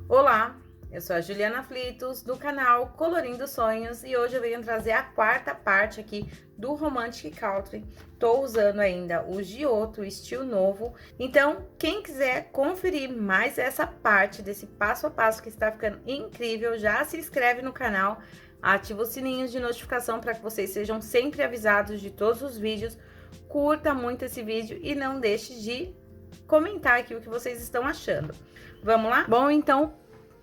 Olá, eu sou a Juliana Flitos, do canal Colorindo Sonhos, e hoje eu venho trazer a quarta parte aqui do Romantic Country. Tô usando ainda o Giotto estilo novo, então quem quiser conferir mais essa parte desse passo a passo que está ficando incrível, já se inscreve no canal, ativa o sininho de notificação para que vocês sejam sempre avisados de todos os vídeos. Curta muito esse vídeo e não deixe de comentar aqui o que vocês estão achando. Vamos lá? Bom, então,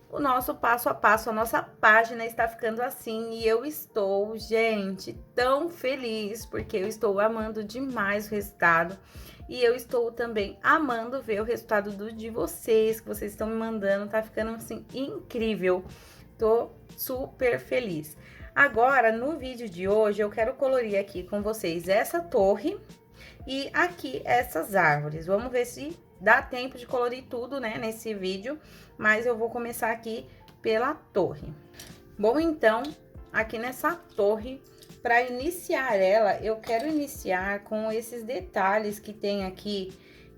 o nosso passo a passo, a nossa página está ficando assim e eu estou, gente, tão feliz porque eu estou amando demais o resultado e eu estou também amando ver o resultado de vocês, que vocês estão me mandando, tá ficando assim incrível. Tô super feliz. Agora, no vídeo de hoje, eu quero colorir aqui com vocês essa torre e aqui essas árvores. Vamos ver se dá tempo de colorir tudo, né, nesse vídeo, mas eu vou começar aqui pela torre. Bom, então, aqui nessa torre, para iniciar ela, eu quero iniciar com esses detalhes que tem aqui,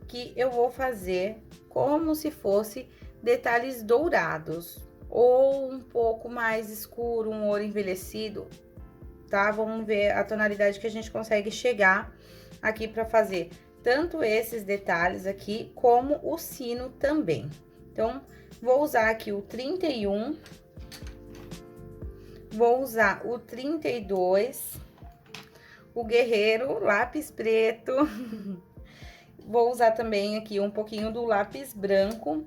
que eu vou fazer como se fosse detalhes dourados, ou um pouco mais escuro, um ouro envelhecido, tá? Vamos ver a tonalidade que a gente consegue chegar aqui para fazer tanto esses detalhes aqui, como o sino também. Então, vou usar aqui o 31, vou usar o 32, o guerreiro, lápis preto, vou usar também aqui um pouquinho do lápis branco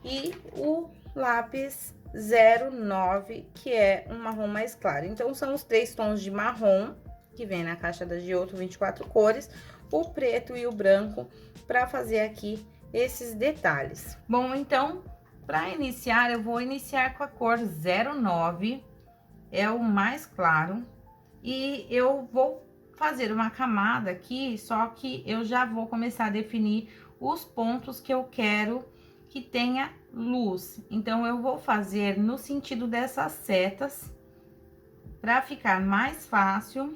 e o lápis 09, que é um marrom mais claro. Então, são os 3 tons de marrom que vem na caixa da Giotto 24 cores, o preto e o branco, para fazer aqui esses detalhes. Bom, então, para iniciar, eu vou iniciar com a cor 09, é o mais claro, e eu vou fazer uma camada aqui, só que eu já vou começar a definir os pontos que eu quero que tenha luz. Então, eu vou fazer no sentido dessas setas, para ficar mais fácil.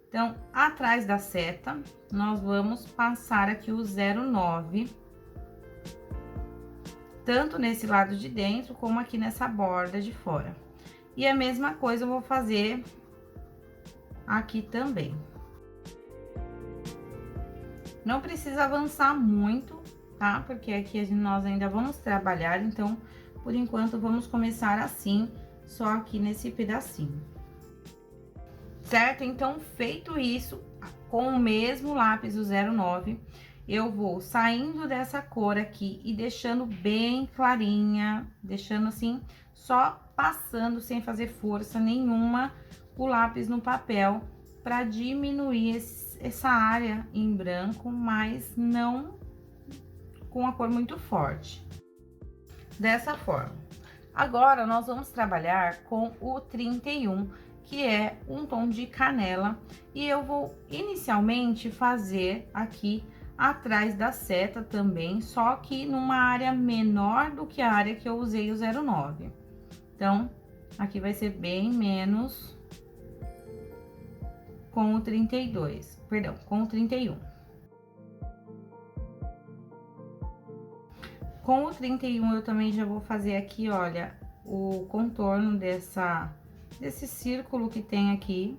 Então, atrás da seta, nós vamos passar aqui o 09, tanto nesse lado de dentro, como aqui nessa borda de fora. E a mesma coisa eu vou fazer aqui também. Não precisa avançar muito, tá? Porque aqui nós ainda vamos trabalhar, então, por enquanto, vamos começar assim, só aqui nesse pedacinho. Certo? Então, feito isso, com o mesmo lápis, o 09, eu vou saindo dessa cor aqui e deixando bem clarinha, deixando assim, só passando, sem fazer força nenhuma, o lápis no papel, para diminuir essa área em branco, mas não com a cor muito forte. Dessa forma. Agora, nós vamos trabalhar com o 31, que é um tom de canela, e eu vou inicialmente fazer aqui atrás da seta também, só que numa área menor do que a área que eu usei o 09. Então, aqui vai ser bem menos com o 32, perdão, com o 31. Com o 31, eu também já vou fazer aqui, olha, o contorno desse círculo que tem aqui.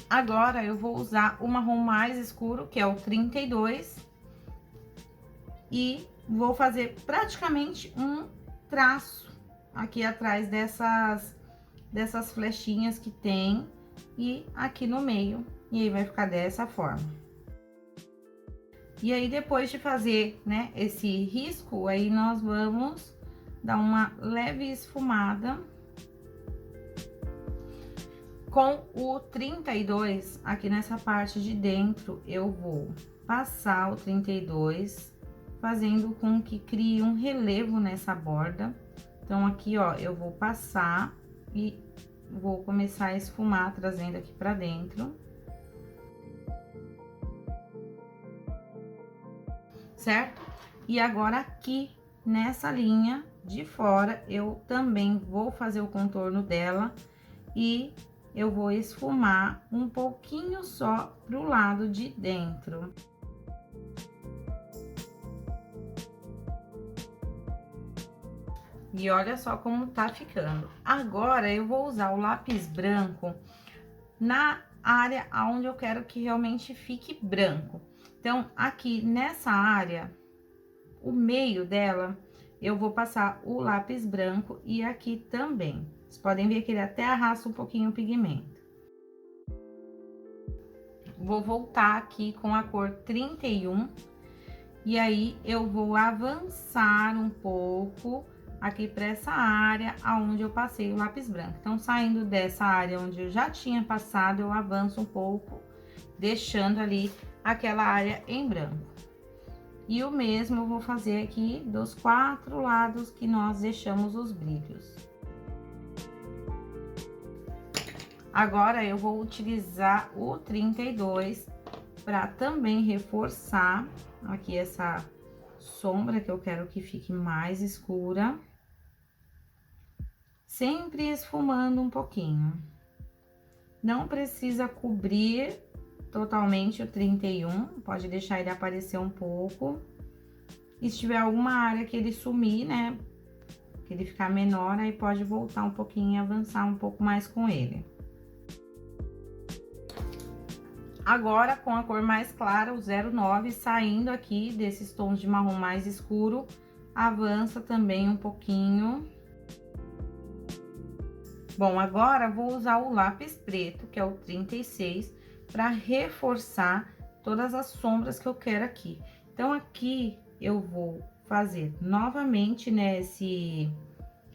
Agora, eu vou usar o marrom mais escuro, que é o 32, e vou fazer praticamente um traço aqui atrás dessas flechinhas que tem, e aqui no meio, e aí vai ficar dessa forma. E aí, depois de fazer, né, esse risco, aí nós vamos dar uma leve esfumada. Com o 32, aqui nessa parte de dentro, eu vou passar o 32, fazendo com que crie um relevo nessa borda. Então, aqui, ó, eu vou passar e vou começar a esfumar, trazendo aqui pra dentro. Certo? E agora, aqui, nessa linha de fora, eu também vou fazer o contorno dela e eu vou esfumar um pouquinho só pro lado de dentro. E olha só como tá ficando. Agora, eu vou usar o lápis branco na área onde eu quero que realmente fique branco. Então, aqui nessa área, o meio dela, eu vou passar o lápis branco e aqui também. Vocês podem ver que ele até arrasta um pouquinho o pigmento. Vou voltar aqui com a cor 31 e aí eu vou avançar um pouco aqui para essa área aonde eu passei o lápis branco. Então, saindo dessa área onde eu já tinha passado, eu avanço um pouco, deixando ali aquela área em branco. E o mesmo eu vou fazer aqui dos 4 lados que nós deixamos os brilhos. Agora, eu vou utilizar o 32 para também reforçar aqui essa sombra que eu quero que fique mais escura. Sempre esfumando um pouquinho. Não precisa cobrir totalmente o 31, pode deixar ele aparecer um pouco. E se tiver alguma área que ele sumir, né, que ele ficar menor, aí pode voltar um pouquinho e avançar um pouco mais com ele. Agora, com a cor mais clara, o 09, saindo aqui desses tons de marrom mais escuro, avança também um pouquinho. Bom, agora vou usar o lápis preto, que é o 36, para reforçar todas as sombras que eu quero aqui. Então, aqui eu vou fazer novamente, né,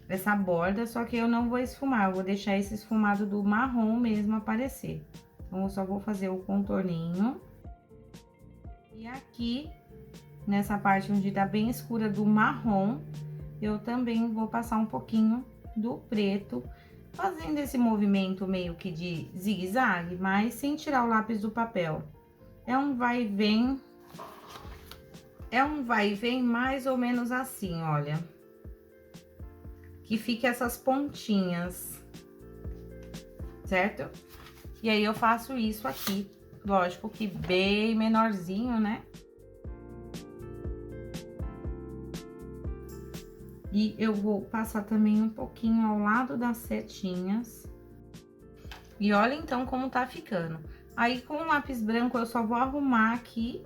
essa borda, só que eu não vou esfumar, eu vou deixar esse esfumado do marrom mesmo aparecer. Então, eu só vou fazer o contorninho. E aqui, nessa parte onde tá bem escura do marrom, eu também vou passar um pouquinho do preto, fazendo esse movimento meio que de zigue-zague, mas sem tirar o lápis do papel. É um vai e vem. É um vai e vem mais ou menos assim, olha. Que fique essas pontinhas, certo? E aí, eu faço isso aqui, lógico que bem menorzinho, né? E eu vou passar também um pouquinho ao lado das setinhas. E olha, então, como tá ficando. Aí, com o lápis branco, eu só vou arrumar aqui.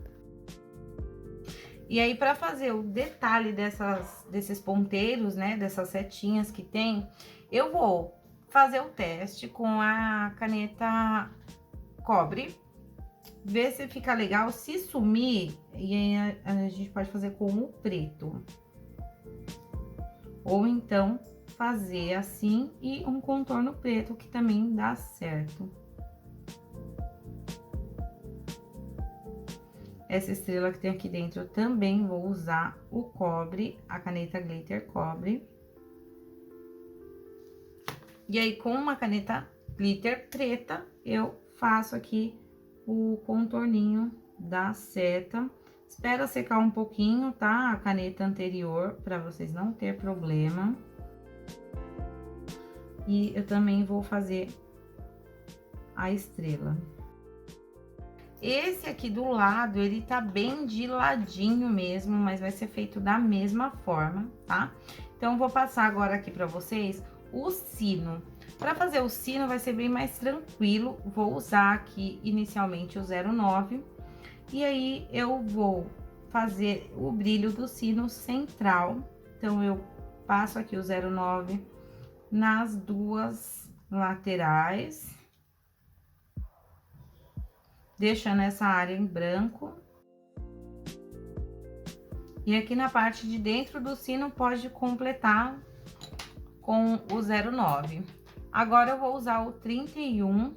E aí, pra fazer o detalhe desses ponteiros, né, dessas setinhas que tem, eu vou fazer o teste com a caneta cobre, ver se fica legal. Se sumir, e aí a gente pode fazer com o preto. Ou então, fazer assim e um contorno preto, que também dá certo. Essa estrela que tem aqui dentro, eu também vou usar o cobre, a caneta glitter cobre. E aí, com uma caneta glitter preta, eu faço aqui o contorninho da seta. Espera secar um pouquinho, tá? A caneta anterior, para vocês não ter problema. E eu também vou fazer a estrela. Esse aqui do lado, ele tá bem de ladinho mesmo, mas vai ser feito da mesma forma, tá? Então, vou passar agora aqui pra vocês o sino. Pra fazer o sino vai ser bem mais tranquilo, vou usar aqui inicialmente o 09. E aí, eu vou fazer o brilho do sino central. Então, eu passo aqui o 09 nas duas laterais, deixando essa área em branco. E aqui na parte de dentro do sino pode completar com o 09. Agora, eu vou usar o 31,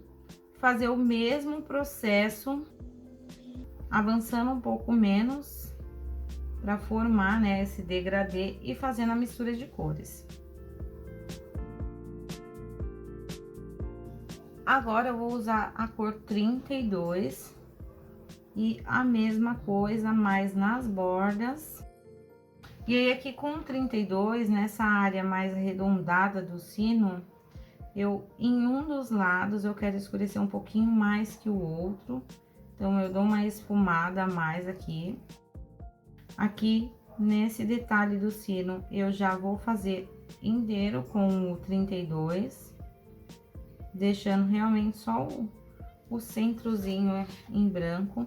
fazer o mesmo processo, avançando um pouco menos, para formar, né, esse degradê e fazendo a mistura de cores. Agora, eu vou usar a cor 32 e a mesma coisa, mais nas bordas. E aí, aqui com o 32, nessa área mais arredondada do sino, em um dos lados, eu quero escurecer um pouquinho mais que o outro. Então, eu dou uma esfumada a mais aqui. Aqui, nesse detalhe do sino, eu já vou fazer inteiro com o 32, deixando realmente só o centrozinho em branco.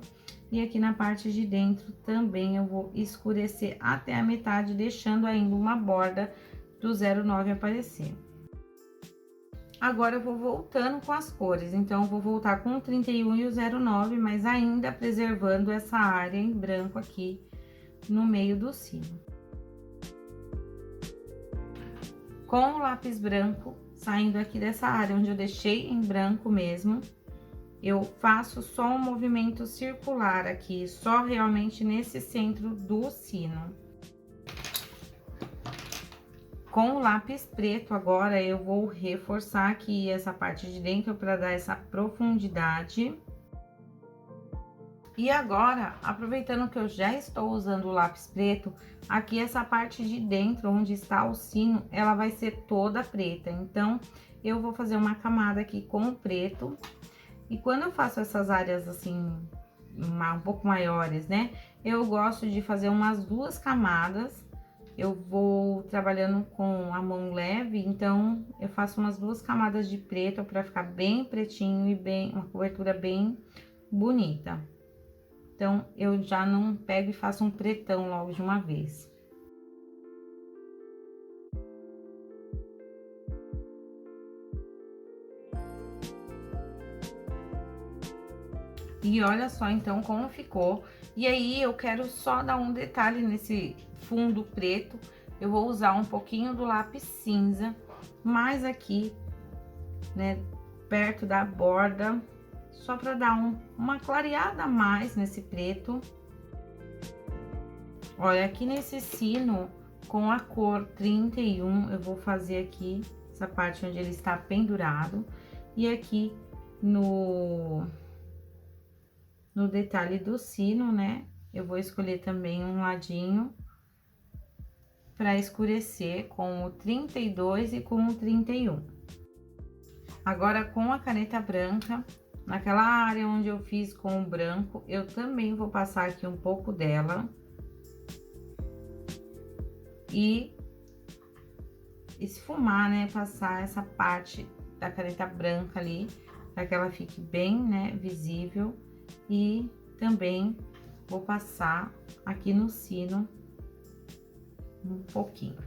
E aqui na parte de dentro também eu vou escurecer até a metade, deixando ainda uma borda do 09 aparecer. Agora eu vou voltando com as cores, então eu vou voltar com o 31 e o 09, mas ainda preservando essa área em branco aqui no meio do sino. Com o lápis branco, saindo aqui dessa área onde eu deixei em branco mesmo, eu faço só um movimento circular aqui, só realmente nesse centro do sino. Com o lápis preto agora, eu vou reforçar aqui essa parte de dentro para dar essa profundidade. E agora, aproveitando que eu já estou usando o lápis preto, aqui essa parte de dentro, onde está o sino, ela vai ser toda preta. Então, eu vou fazer uma camada aqui com o preto. E quando eu faço essas áreas assim, um pouco maiores, né? Eu gosto de fazer umas 2 camadas. Eu vou trabalhando com a mão leve, então eu faço umas 2 camadas de preto para ficar bem pretinho e bem uma cobertura bem bonita. Então eu já não pego e faço um pretão logo de uma vez. E olha só então como ficou. E aí eu quero só dar um detalhe nesse fundo preto. Eu vou usar um pouquinho do lápis cinza, mais aqui, né, perto da borda, só para dar uma clareada a mais nesse preto. Olha, aqui nesse sino, com a cor 31, eu vou fazer aqui essa parte onde ele está pendurado. E aqui no detalhe do sino, né, eu vou escolher também um ladinho para escurecer com o 32 e com o 31. Agora, com a caneta branca, naquela área onde eu fiz com o branco, eu também vou passar aqui um pouco dela. E esfumar, né, passar essa parte da caneta branca ali, para que ela fique bem, né, visível. E também vou passar aqui no sino um pouquinho.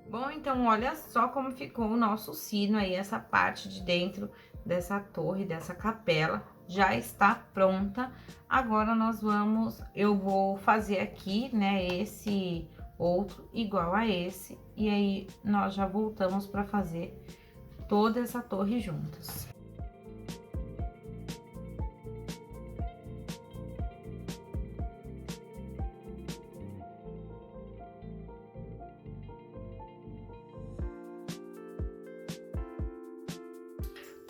Bom, então olha só como ficou o nosso sino aí, essa parte de dentro dessa torre, dessa capela, já está pronta. Agora eu vou fazer aqui, né, esse outro igual a esse, e aí nós já voltamos para fazer toda essa torre juntas.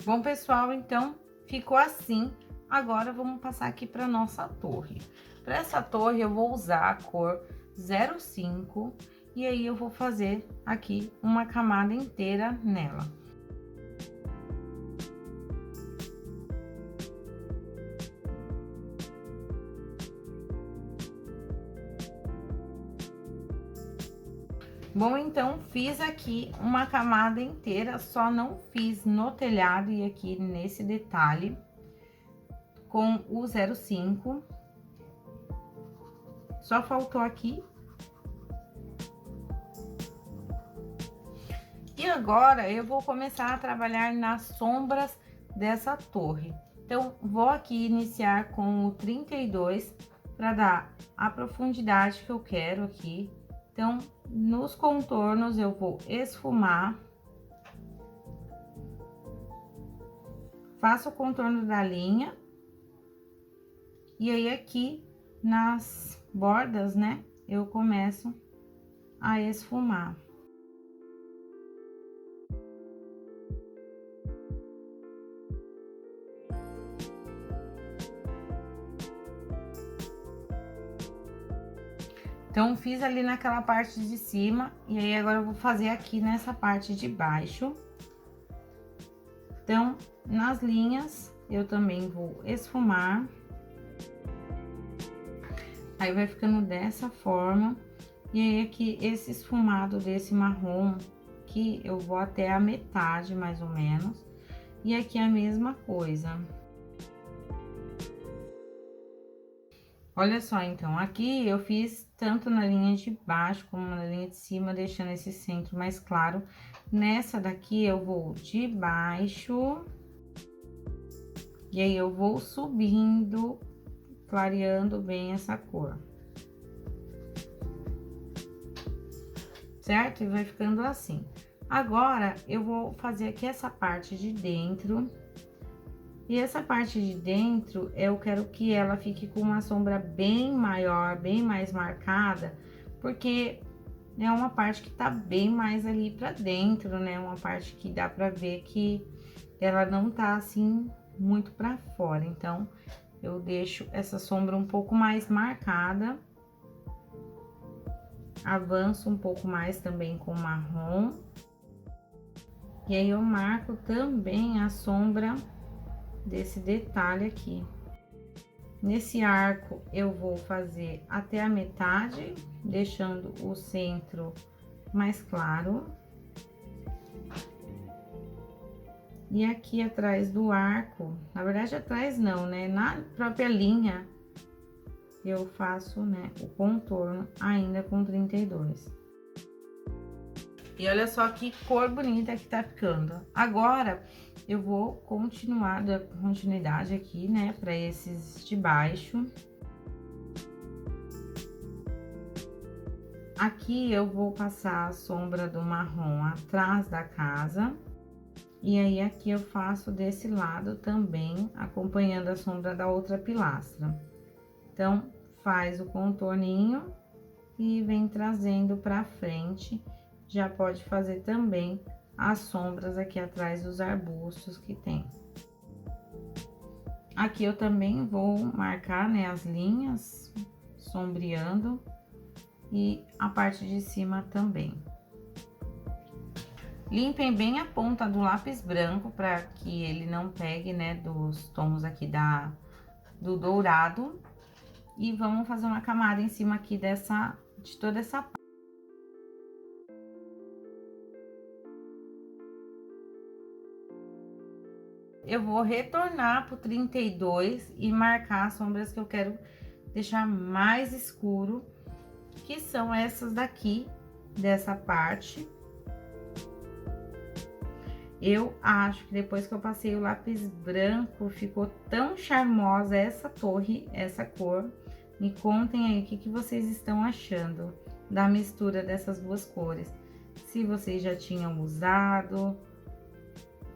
Bom, pessoal, então ficou assim. Agora vamos passar aqui para nossa torre. Para essa torre eu vou usar a cor 05 e aí eu vou fazer aqui uma camada inteira nela. Bom, então fiz aqui uma camada inteira, só não fiz no telhado e aqui nesse detalhe com o 05. Só faltou aqui. E agora eu vou começar a trabalhar nas sombras dessa torre. Então, vou aqui iniciar com o 32 para dar a profundidade que eu quero aqui. Então, nos contornos eu vou esfumar. Faço o contorno da linha. E aí, aqui nas bordas, né, eu começo a esfumar. Então, fiz ali naquela parte de cima, e aí agora eu vou fazer aqui nessa parte de baixo. Então, nas linhas, eu também vou esfumar. Aí vai ficando dessa forma. E aí aqui, esse esfumado desse marrom, que eu vou até a metade, mais ou menos. E aqui a mesma coisa. Olha só, então, aqui eu fiz tanto na linha de baixo como na linha de cima, deixando esse centro mais claro. Nessa daqui eu vou de baixo, e aí eu vou subindo, clareando bem essa cor. Certo? E vai ficando assim. Agora, eu vou fazer aqui essa parte de dentro. E essa parte de dentro, eu quero que ela fique com uma sombra bem maior, bem mais marcada, porque é uma parte que tá bem mais ali pra dentro, né? Uma parte que dá pra ver que ela não tá assim muito pra fora. Então, eu deixo essa sombra um pouco mais marcada. Avanço um pouco mais também com marrom. E aí, eu marco também a sombra desse detalhe aqui. Nesse arco, eu vou fazer até a metade, deixando o centro mais claro. E aqui atrás do arco, na verdade atrás não, né? Na própria linha, eu faço, né, o contorno ainda com 32. E olha só que cor bonita que tá ficando. Agora, eu vou continuar, dar continuidade aqui, né, para esses de baixo. Aqui eu vou passar a sombra do marrom atrás da casa. E aí, aqui eu faço desse lado também, acompanhando a sombra da outra pilastra. Então, faz o contorninho e vem trazendo pra frente. Já pode fazer também as sombras aqui atrás dos arbustos que tem. Aqui eu também vou marcar, né, as linhas, sombreando, e a parte de cima também. Limpem bem a ponta do lápis branco para que ele não pegue, né, dos tons aqui do dourado. E vamos fazer uma camada em cima aqui de toda essa parte. Eu vou retornar pro 32 e marcar as sombras que eu quero deixar mais escuro, que são essas daqui, dessa parte. Eu acho que depois que eu passei o lápis branco, ficou tão charmosa essa torre, essa cor. Me contem aí o que vocês estão achando da mistura dessas duas cores. Se vocês já tinham usado.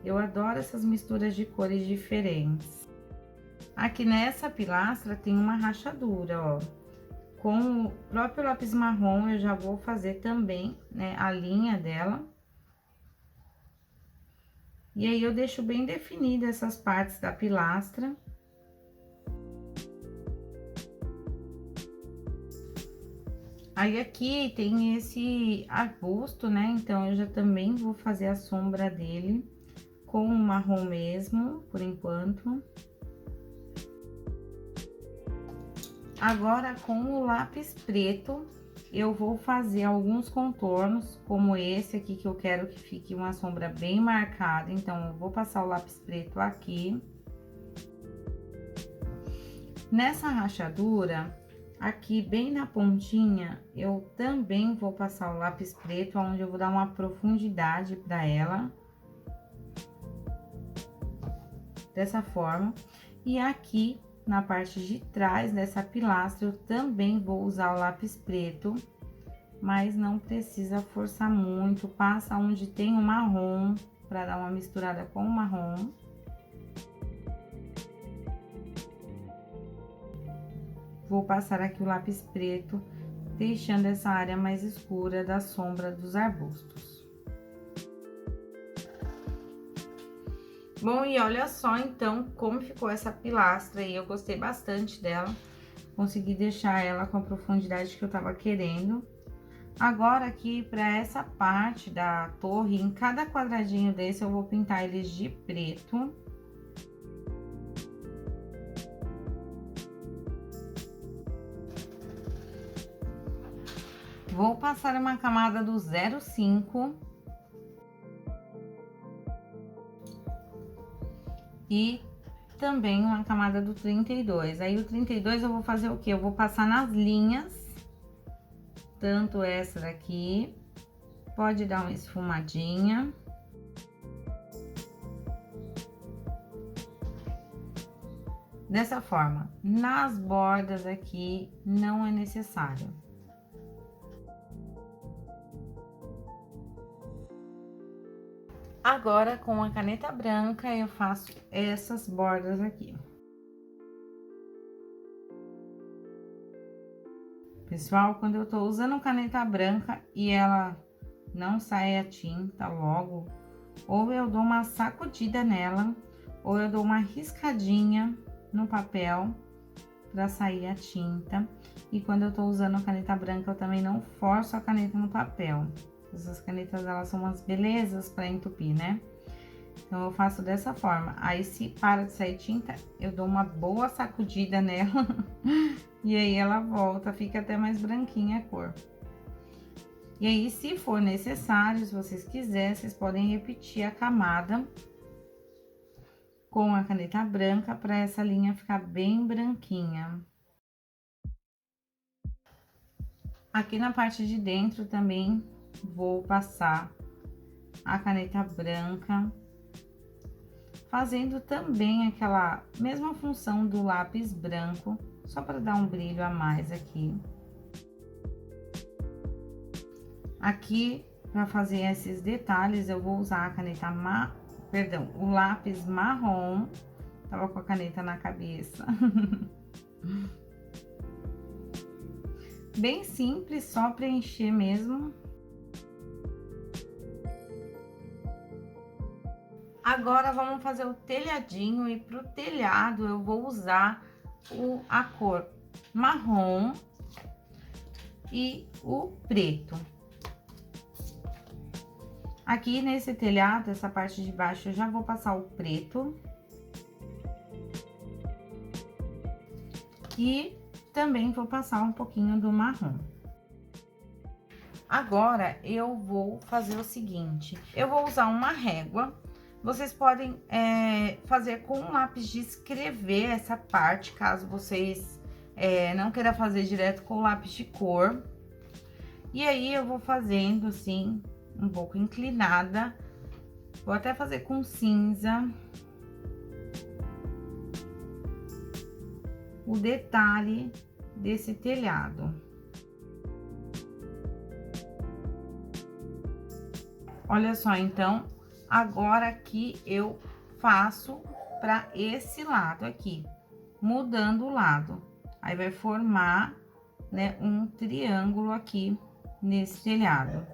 Eu adoro essas misturas de cores diferentes. Aqui nessa pilastra tem uma rachadura, ó. Com o próprio lápis marrom eu já vou fazer também, né, a linha dela. E aí, eu deixo bem definida essas partes da pilastra. Aí, aqui tem esse arbusto, né? Então, eu já também vou fazer a sombra dele com o marrom mesmo, por enquanto. Agora, com o lápis preto, eu vou fazer alguns contornos, como esse aqui, que eu quero que fique uma sombra bem marcada. Então, eu vou passar o lápis preto aqui. Nessa rachadura, aqui bem na pontinha, eu também vou passar o lápis preto, onde eu vou dar uma profundidade para ela. Dessa forma. E aqui, na parte de trás dessa pilastra, eu também vou usar o lápis preto, mas não precisa forçar muito, passa onde tem o marrom, para dar uma misturada com o marrom. Vou passar aqui o lápis preto, deixando essa área mais escura da sombra dos arbustos. Bom, e olha só, então, como ficou essa pilastra aí. Eu gostei bastante dela. Consegui deixar ela com a profundidade que eu tava querendo. Agora, aqui, pra essa parte da torre, em cada quadradinho desse, eu vou pintar eles de preto. Vou passar uma camada do 05 e também uma camada do 32. Aí o 32 eu vou fazer o que? Eu vou passar nas linhas, tanto essa daqui, pode dar uma esfumadinha. Dessa forma, nas bordas aqui não é necessário. Agora, com a caneta branca, eu faço essas bordas aqui. Pessoal, quando eu tô usando caneta branca e ela não sai a tinta logo, ou eu dou uma sacudida nela, ou eu dou uma riscadinha no papel para sair a tinta. E quando eu tô usando a caneta branca, eu também não forço a caneta no papel. Essas canetas, elas são umas belezas para entupir, né? Então, eu faço dessa forma. Aí, se para de sair tinta, eu dou uma boa sacudida nela. E aí, ela volta, fica até mais branquinha a cor. E aí, se for necessário, se vocês quiserem, vocês podem repetir a camada com a caneta branca para essa linha ficar bem branquinha. Aqui na parte de dentro também vou passar a caneta branca, fazendo também aquela mesma função do lápis branco, só para dar um brilho a mais aqui. Aqui, para fazer esses detalhes, eu vou usar a caneta o lápis marrom. Tava com a caneta na cabeça. Bem simples, só preencher mesmo. Agora, vamos fazer o telhadinho, e pro telhado eu vou usar a cor marrom e o preto. Aqui nesse telhado, essa parte de baixo, eu já vou passar o preto. E também vou passar um pouquinho do marrom. Agora, eu vou fazer o seguinte, eu vou usar uma régua. Vocês podem fazer com um lápis de escrever essa parte, caso vocês não queiram fazer direto com o lápis de cor. E aí, eu vou fazendo assim, um pouco inclinada. Vou até fazer com cinza. O detalhe desse telhado. Olha só, então, agora aqui eu faço para esse lado aqui, mudando o lado. Aí vai formar, né, um triângulo aqui nesse telhado.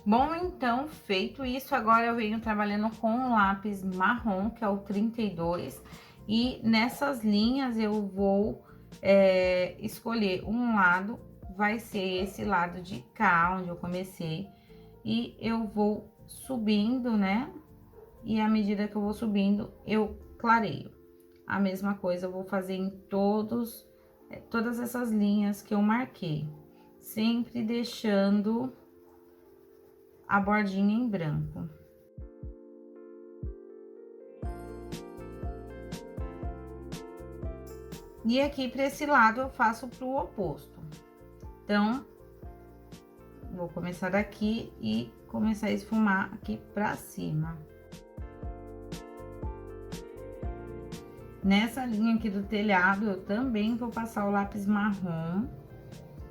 Bom, então, feito isso, agora eu venho trabalhando com um lápis marrom, que é o 32, e nessas linhas eu vou escolher um lado, vai ser esse lado de cá, onde eu comecei, e eu vou subindo, né? E à medida que eu vou subindo, eu clareio. A mesma coisa eu vou fazer em todas essas linhas que eu marquei, sempre deixando a bordinha em branco. E aqui para esse lado eu faço pro oposto. Então, vou começar daqui e começar a esfumar aqui pra cima. Nessa linha aqui do telhado, eu também vou passar o lápis marrom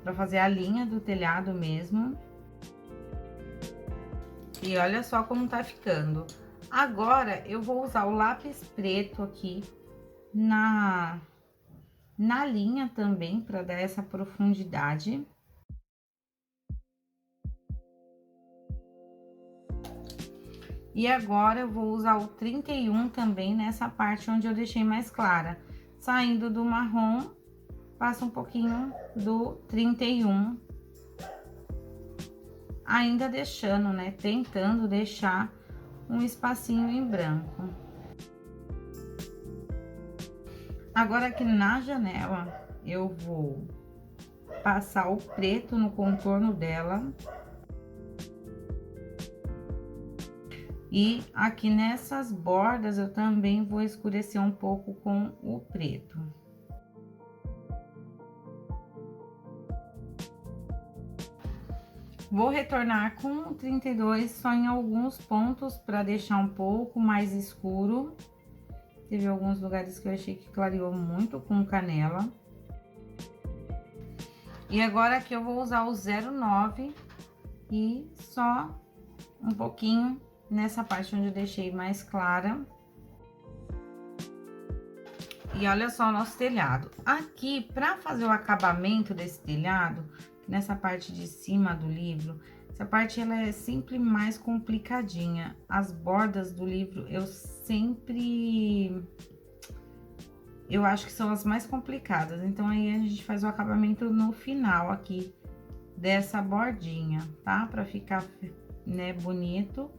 pra fazer a linha do telhado mesmo. E olha só como tá ficando. Agora, eu vou usar o lápis preto aqui na linha também, para dar essa profundidade. E agora, eu vou usar o 31 também nessa parte onde eu deixei mais clara. Saindo do marrom, passo um pouquinho do 31. Ainda deixando, né? Tentando deixar um espacinho em branco. Agora, aqui na janela, eu vou passar o preto no contorno dela. E aqui nessas bordas eu também vou escurecer um pouco com o preto. Vou retornar com o 32 só em alguns pontos para deixar um pouco mais escuro. Teve alguns lugares que eu achei que clareou muito com canela. E agora aqui eu vou usar o 09 e só um pouquinho nessa parte onde eu deixei mais clara. E olha só o nosso telhado. Aqui, para fazer o acabamento desse telhado, nessa parte de cima do livro, essa parte ela é sempre mais complicadinha. As bordas do livro eu acho que são as mais complicadas. Então aí a gente faz o acabamento no final aqui dessa bordinha, tá? Para ficar, né, bonito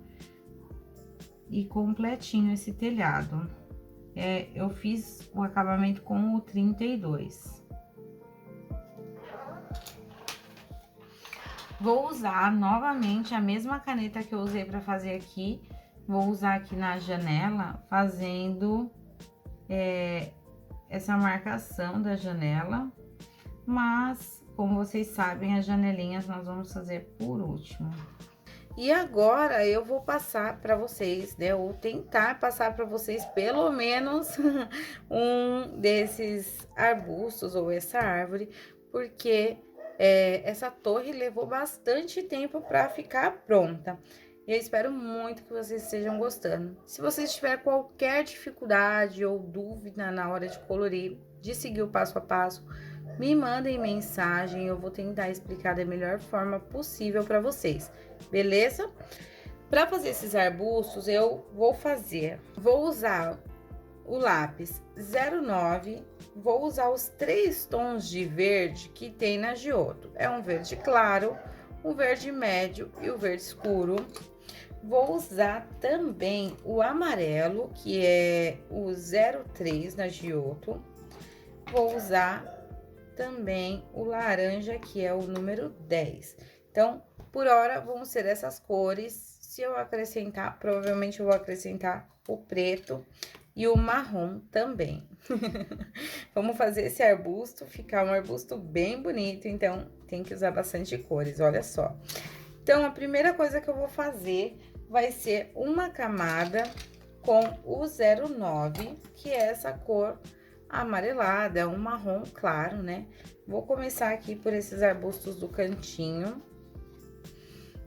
e completinho esse telhado. Eu fiz o acabamento com o 32. Vou usar novamente a mesma caneta que eu usei para fazer aqui. Vou usar aqui na janela, fazendo essa marcação da janela. Mas, como vocês sabem, as janelinhas nós vamos fazer por último. E agora eu vou passar para vocês, né? Ou tentar passar para vocês pelo menos um desses arbustos ou essa árvore, porque essa torre levou bastante tempo para ficar pronta. E eu espero muito que vocês estejam gostando. Se vocês tiverem qualquer dificuldade ou dúvida na hora de colorir, de seguir o passo a passo, me mandem mensagem, eu vou tentar explicar da melhor forma possível para vocês, beleza? Para fazer esses arbustos, eu vou usar o lápis 09, vou usar os 3 tons de verde que tem na Giotto. É um verde claro, um verde médio e o verde escuro. Vou usar também o amarelo, que é o 03 na Giotto. Vou usar também o laranja, que é o número 10. Então, por hora, vão ser essas cores. Se eu acrescentar, provavelmente eu vou acrescentar o preto e o marrom também. Vamos fazer esse arbusto ficar um arbusto bem bonito, então tem que usar bastante cores, olha só. Então, a primeira coisa que eu vou fazer vai ser uma camada com o 09, que é essa cor amarelada, é um marrom claro, né? Vou começar aqui por esses arbustos do cantinho.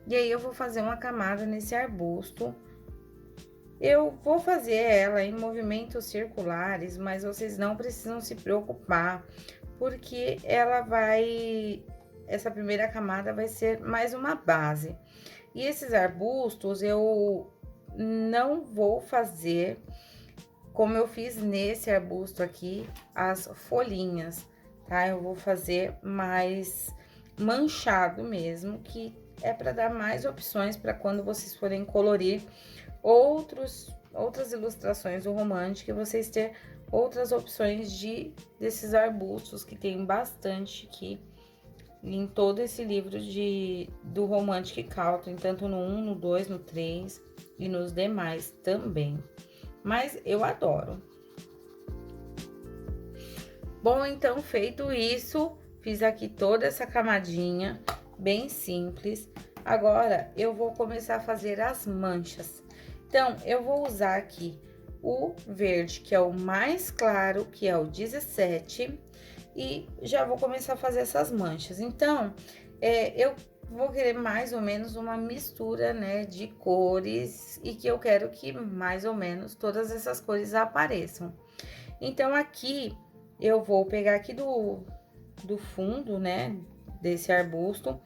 E aí, eu vou fazer uma camada nesse arbusto. Eu vou fazer ela em movimentos circulares, mas vocês não precisam se preocupar, porque essa primeira camada vai ser mais uma base. E esses arbustos eu não vou fazer como eu fiz nesse arbusto aqui, as folhinhas, tá? Eu vou fazer mais manchado mesmo, que é para dar mais opções para quando vocês forem colorir outras ilustrações do Romantic, vocês ter outras opções desses arbustos que tem bastante aqui em todo esse livro do Romantic Caltrim, tanto no 1, no 2, no 3 e nos demais também. Mas eu adoro. Bom, então, feito isso, fiz aqui toda essa camadinha, bem simples. Agora, eu vou começar a fazer as manchas. Então, eu vou usar aqui o verde, que é o mais claro, que é o 17, e já vou começar a fazer essas manchas. Então, eu vou querer mais ou menos uma mistura, né, de cores, e que eu quero que mais ou menos todas essas cores apareçam. Então, aqui, eu vou pegar aqui do fundo, né, desse arbusto,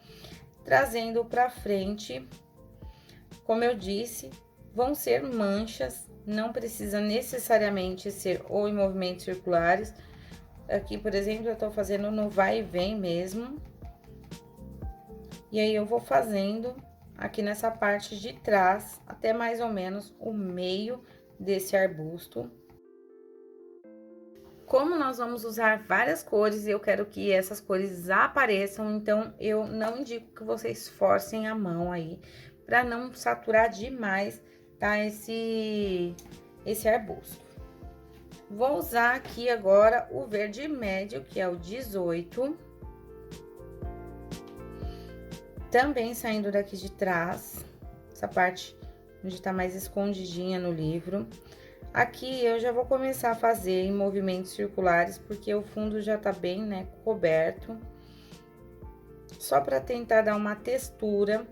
trazendo pra frente. Como eu disse, vão ser manchas, não precisa necessariamente ser ou em movimentos circulares. Aqui, por exemplo, eu tô fazendo no vai e vem mesmo. E aí, eu vou fazendo aqui nessa parte de trás, até mais ou menos o meio desse arbusto. Como nós vamos usar várias cores e eu quero que essas cores apareçam, então eu não indico que vocês forcem a mão aí, para não saturar demais, tá? Esse arbusto. Vou usar aqui agora o verde médio, que é o 18. Também saindo daqui de trás, essa parte onde tá mais escondidinha no livro. Aqui eu já vou começar a fazer em movimentos circulares, porque o fundo já tá bem, né, coberto. Só para tentar dar uma textura.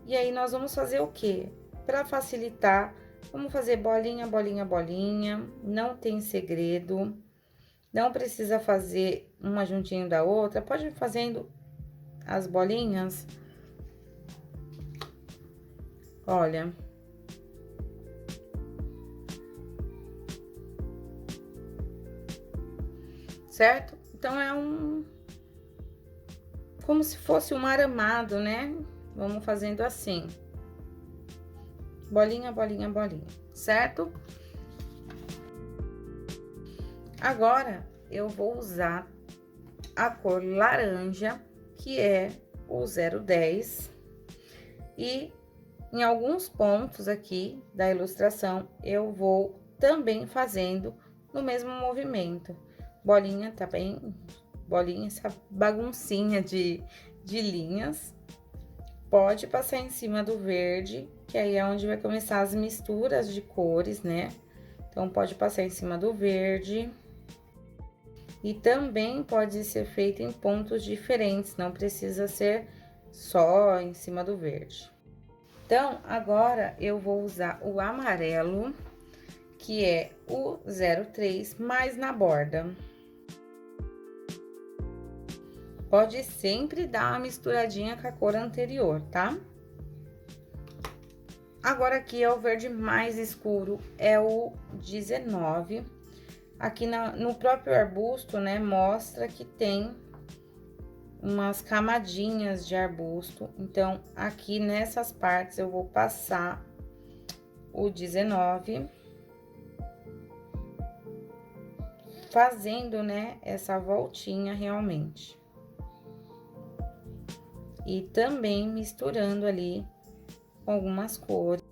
E aí, nós vamos fazer o quê? Para facilitar, vamos fazer bolinha, bolinha, bolinha. Não tem segredo. Não precisa fazer uma juntinho da outra. Pode ir fazendo as bolinhas. Olha. Certo? Então, é como se fosse um aramado, né? Vamos fazendo assim. Bolinha, bolinha, bolinha, certo? Agora, eu vou usar a cor laranja, que é o 010. E em alguns pontos aqui da ilustração, eu vou também fazendo no mesmo movimento. Bolinha, tá bem? Bolinha, essa baguncinha de linhas. Pode passar em cima do verde, que aí é onde vai começar as misturas de cores, né? Então, pode passar em cima do verde. E também pode ser feito em pontos diferentes, não precisa ser só em cima do verde. Então, agora eu vou usar o amarelo, que é o 03, mais na borda. Pode sempre dar uma misturadinha com a cor anterior, tá? Agora, aqui é o verde mais escuro, é o 19. Aqui no próprio arbusto, né, mostra que tem umas camadinhas de arbusto. Então, aqui nessas partes, eu vou passar o 19. Fazendo, né, essa voltinha realmente. E também misturando ali com algumas cores.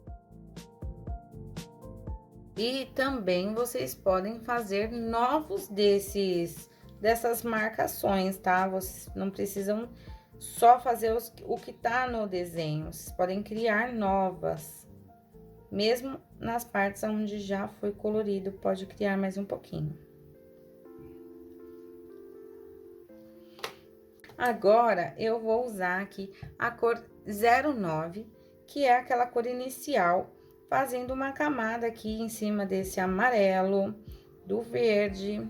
E também vocês podem fazer novos dessas marcações, tá? Vocês não precisam só fazer o que tá no desenho, vocês podem criar novas. Mesmo nas partes onde já foi colorido, pode criar mais um pouquinho. Agora, eu vou usar aqui a cor 09, que é aquela cor inicial, fazendo uma camada aqui em cima desse amarelo, do verde,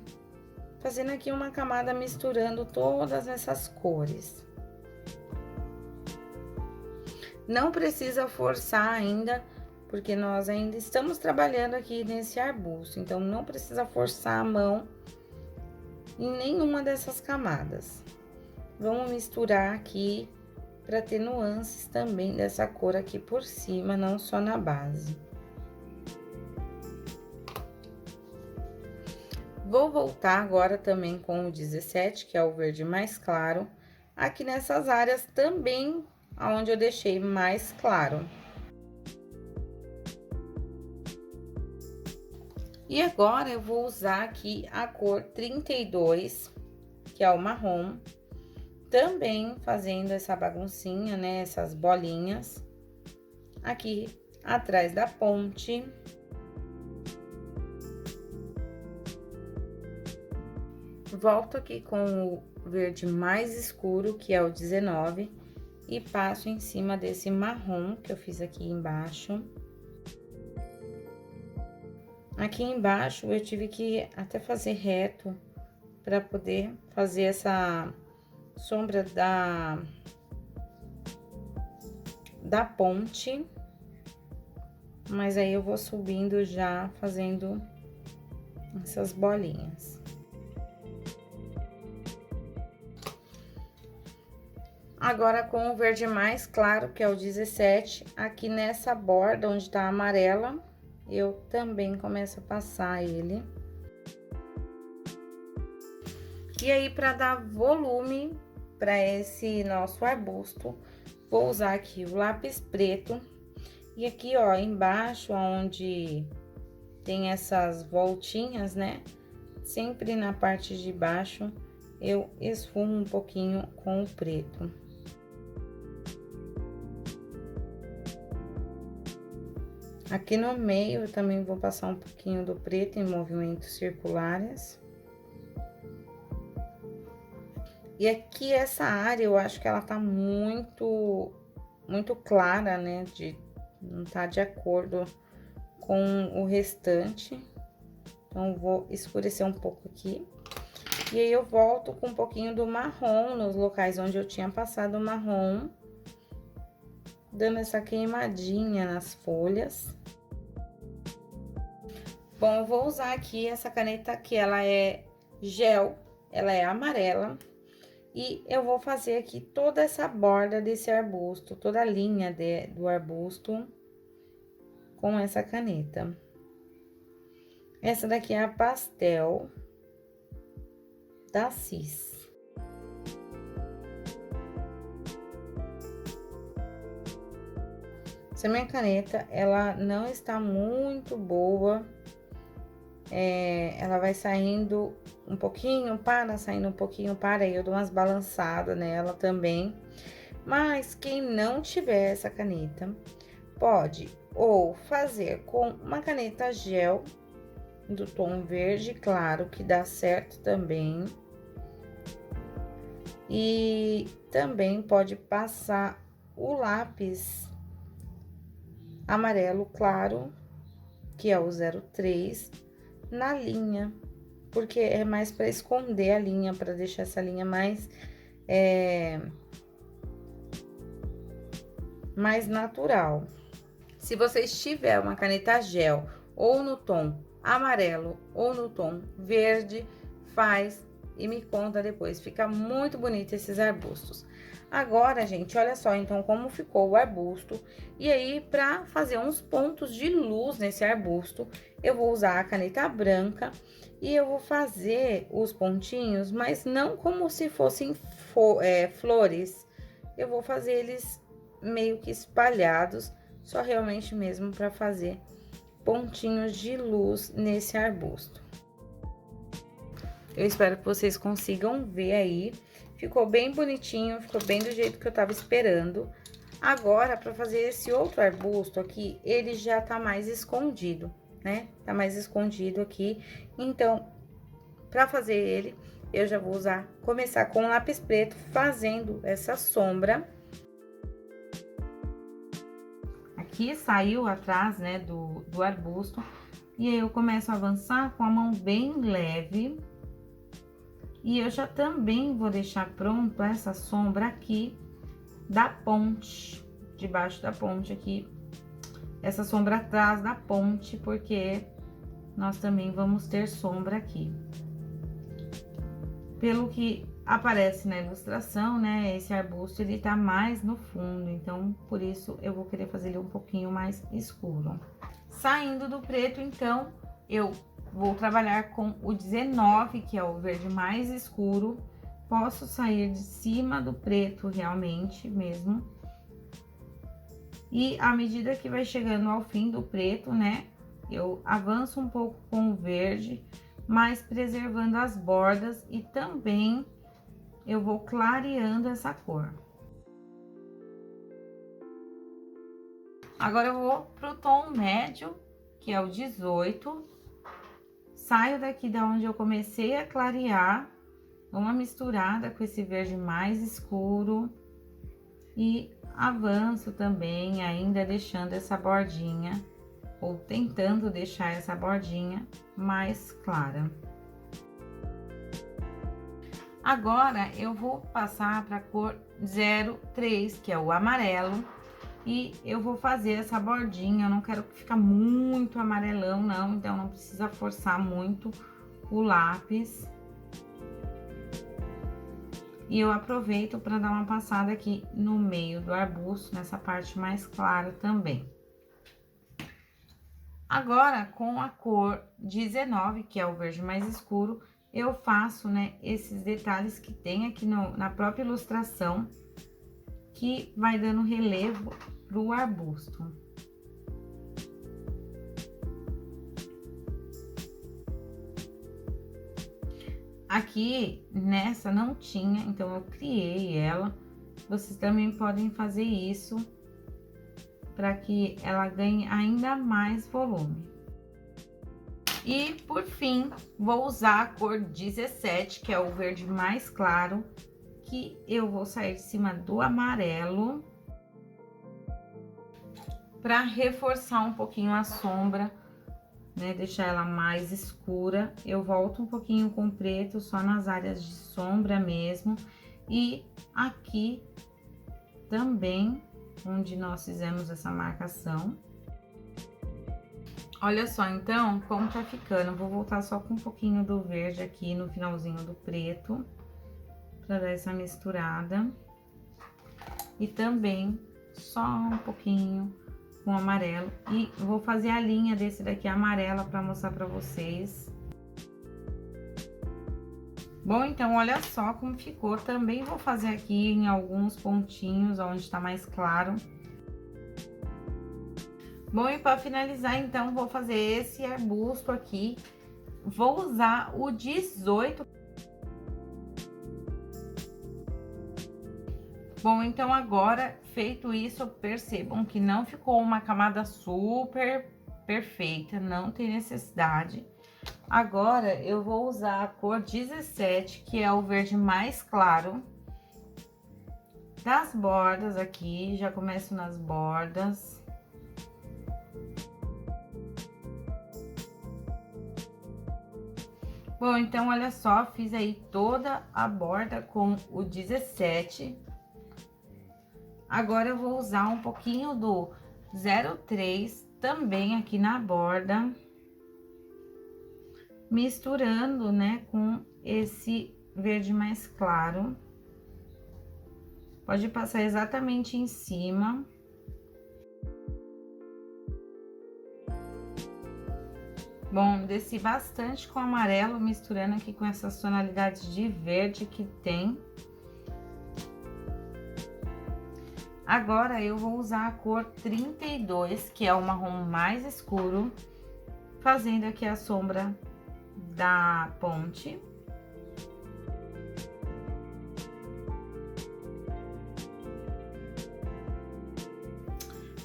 fazendo aqui uma camada misturando todas essas cores. Não precisa forçar ainda, porque nós ainda estamos trabalhando aqui nesse arbusto, então não precisa forçar a mão em nenhuma dessas camadas. Vamos misturar aqui para ter nuances também dessa cor aqui por cima, não só na base. Vou voltar agora também com o 17, que é o verde mais claro, aqui nessas áreas também, aonde eu deixei mais claro. E agora, eu vou usar aqui a cor 32, que é o marrom. Também fazendo essa baguncinha, né? Essas bolinhas aqui atrás da ponte. Volto aqui com o verde mais escuro, que é o 19, e passo em cima desse marrom que eu fiz aqui embaixo. Aqui embaixo eu tive que até fazer reto para poder fazer essa sombra da ponte, mas aí eu vou subindo já fazendo essas bolinhas. Agora, com o verde mais claro, que é o 17, aqui nessa borda onde tá amarela, eu também começo a passar ele. E aí, para dar volume para esse nosso arbusto, vou usar aqui o lápis preto. E aqui, ó, embaixo, onde tem essas voltinhas, né? Sempre na parte de baixo, eu esfumo um pouquinho com o preto. Aqui no meio, eu também vou passar um pouquinho do preto em movimentos circulares. E aqui, essa área, eu acho que ela tá muito clara, né? Não tá de acordo com o restante. Então, vou escurecer um pouco aqui. E aí, eu volto com um pouquinho do marrom nos locais onde eu tinha passado o marrom. Dando essa queimadinha nas folhas. Bom, eu vou usar aqui essa caneta que ela é gel, ela é amarela. E eu vou fazer aqui toda essa borda desse arbusto, toda a linha do arbusto com essa caneta. Essa daqui é a pastel da Cis. Essa minha caneta, ela não está muito boa. Ela vai saindo um pouquinho, saindo um pouquinho, aí eu dou umas balançadas nela também. Mas quem não tiver essa caneta, pode ou fazer com uma caneta gel do tom verde claro, que dá certo também. E também pode passar o lápis amarelo claro, que é o 03, na linha, porque é mais para esconder a linha, para deixar essa linha mais natural. Se você tiver uma caneta gel ou no tom amarelo ou no tom verde, faz e me conta depois. Fica muito bonito esses arbustos. Agora, gente, olha só então como ficou o arbusto. E aí, para fazer uns pontos de luz nesse arbusto, eu vou usar a caneta branca e eu vou fazer os pontinhos, mas não como se fossem flores. Eu vou fazer eles meio que espalhados, só realmente mesmo para fazer pontinhos de luz nesse arbusto. Eu espero que vocês consigam ver aí. Ficou bem bonitinho, ficou bem do jeito que eu tava esperando. Agora, para fazer esse outro arbusto aqui, ele já tá mais escondido, né? Tá mais escondido aqui. Então, para fazer ele, eu já vou começar com o lápis preto, fazendo essa sombra. Aqui saiu atrás, né, do arbusto. E aí, eu começo a avançar com a mão bem leve. E eu já também vou deixar pronto essa sombra aqui da ponte, debaixo da ponte aqui. Essa sombra atrás da ponte, porque nós também vamos ter sombra aqui. Pelo que aparece na ilustração, né, esse arbusto ele tá mais no fundo, então por isso eu vou querer fazer ele um pouquinho mais escuro. Saindo do preto, então, eu vou trabalhar com o 19, que é o verde mais escuro. Posso sair de cima do preto realmente mesmo. E à medida que vai chegando ao fim do preto, né, eu avanço um pouco com o verde, mas preservando as bordas e também eu vou clareando essa cor. Agora eu vou pro tom médio, que é o 18. Saio daqui da onde eu comecei a clarear, dou uma misturada com esse verde mais escuro e avanço também, ainda deixando essa bordinha, ou tentando deixar essa bordinha mais clara. Agora, eu vou passar para a cor 03, que é o amarelo, e eu vou fazer essa bordinha. Eu não quero que fique muito amarelão, não, então não precisa forçar muito o lápis. E eu aproveito para dar uma passada aqui no meio do arbusto, nessa parte mais clara também. Agora, com a cor 19, que é o verde mais escuro, eu faço, né, esses detalhes que tem aqui na própria ilustração, que vai dando relevo pro arbusto. Aqui, nessa não tinha, então eu criei ela. Vocês também podem fazer isso para que ela ganhe ainda mais volume. E, por fim, vou usar a cor 17, que é o verde mais claro, que eu vou sair de cima do amarelo para reforçar um pouquinho a sombra, né? Deixar ela mais escura. Eu volto um pouquinho com preto só nas áreas de sombra mesmo. E aqui também, onde nós fizemos essa marcação. Olha só, então, como tá ficando. Eu vou voltar só com um pouquinho do verde aqui no finalzinho do preto, pra dar essa misturada. E também só um pouquinho com amarelo. E vou fazer a linha desse daqui amarela pra mostrar pra vocês. Bom, então, olha só como ficou. Também vou fazer aqui em alguns pontinhos, onde tá mais claro. Bom, e para finalizar, então, vou fazer esse arbusto aqui. Vou usar o 18. Bom, então, agora, feito isso, percebam que não ficou uma camada super perfeita, não tem necessidade. Agora, eu vou usar a cor 17, que é o verde mais claro. Das bordas aqui, já começo nas bordas. Bom, então, olha só, fiz aí toda a borda com o 17. Agora, eu vou usar um pouquinho do 03 também aqui na borda, misturando, né, com esse verde mais claro. Pode passar exatamente em cima. Bom, desci bastante com amarelo, misturando aqui com essas tonalidades de verde que tem. Agora, eu vou usar a cor 32, que é o marrom mais escuro, fazendo aqui a sombra da ponte.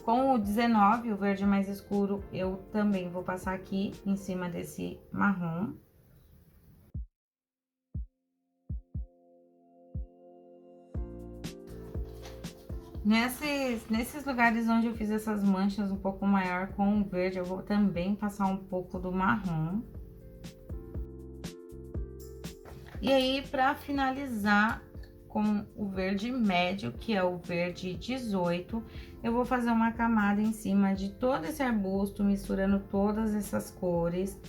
Com o 19, o verde mais escuro, eu também vou passar aqui em cima desse marrom. Nesses lugares onde eu fiz essas manchas um pouco maior com o verde, eu vou também passar um pouco do marrom. E aí, pra finalizar com o verde médio, que é o verde 18, eu vou fazer uma camada em cima de todo esse arbusto, misturando todas essas cores.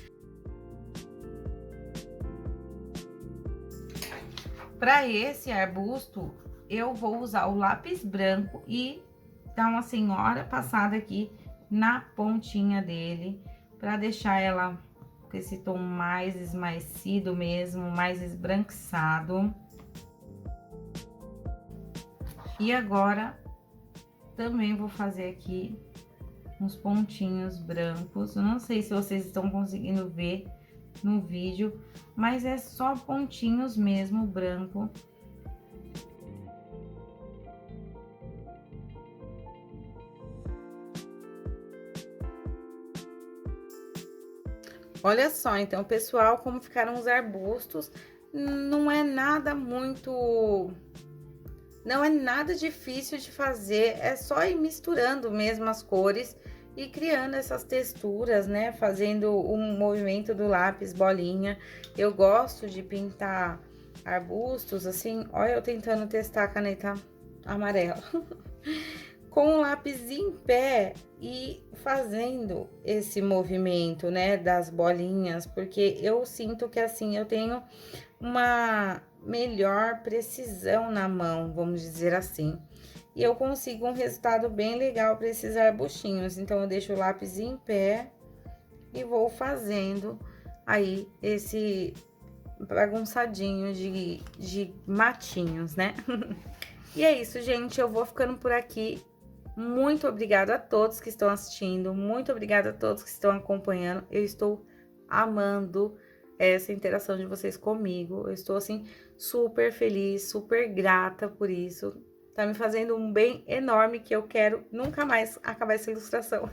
Para esse arbusto, eu vou usar o lápis branco e dar uma senhora passada aqui na pontinha dele, para deixar ela com esse tom mais esmaecido mesmo, mais esbranquiçado. E agora, também vou fazer aqui uns pontinhos brancos. Eu não sei se vocês estão conseguindo ver no vídeo, mas é só pontinhos mesmo, branco. Olha só, então, pessoal, como ficaram os arbustos. Não é nada muito... Não é nada difícil de fazer, é só ir misturando mesmo as cores e criando essas texturas, né? Fazendo um movimento do lápis bolinha. Eu gosto de pintar arbustos assim, olha eu tentando testar a caneta amarela. Com o lápis em pé e fazendo esse movimento, né, das bolinhas, porque eu sinto que assim eu tenho uma melhor precisão na mão, vamos dizer assim. E eu consigo um resultado bem legal para esses arbustinhos. Então, eu deixo o lápis em pé e vou fazendo aí bagunçadinho de matinhos, né? E é isso, gente, eu vou ficando por aqui. Muito obrigada a todos que estão assistindo, muito obrigada a todos que estão acompanhando. Eu estou amando essa interação de vocês comigo. Eu estou, assim, super feliz, super grata por isso. Tá me fazendo um bem enorme que eu quero nunca mais acabar essa ilustração.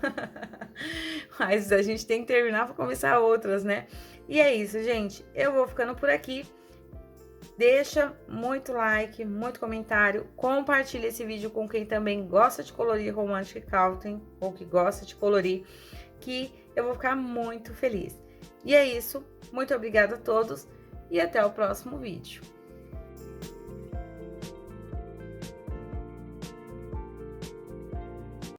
Mas a gente tem que terminar para começar outras, né? E é isso, gente. Eu vou ficando por aqui. Deixa muito like, muito comentário, compartilha esse vídeo com quem também gosta de colorir Romantic Country ou que gosta de colorir, que eu vou ficar muito feliz. E é isso, muito obrigada a todos e até o próximo vídeo.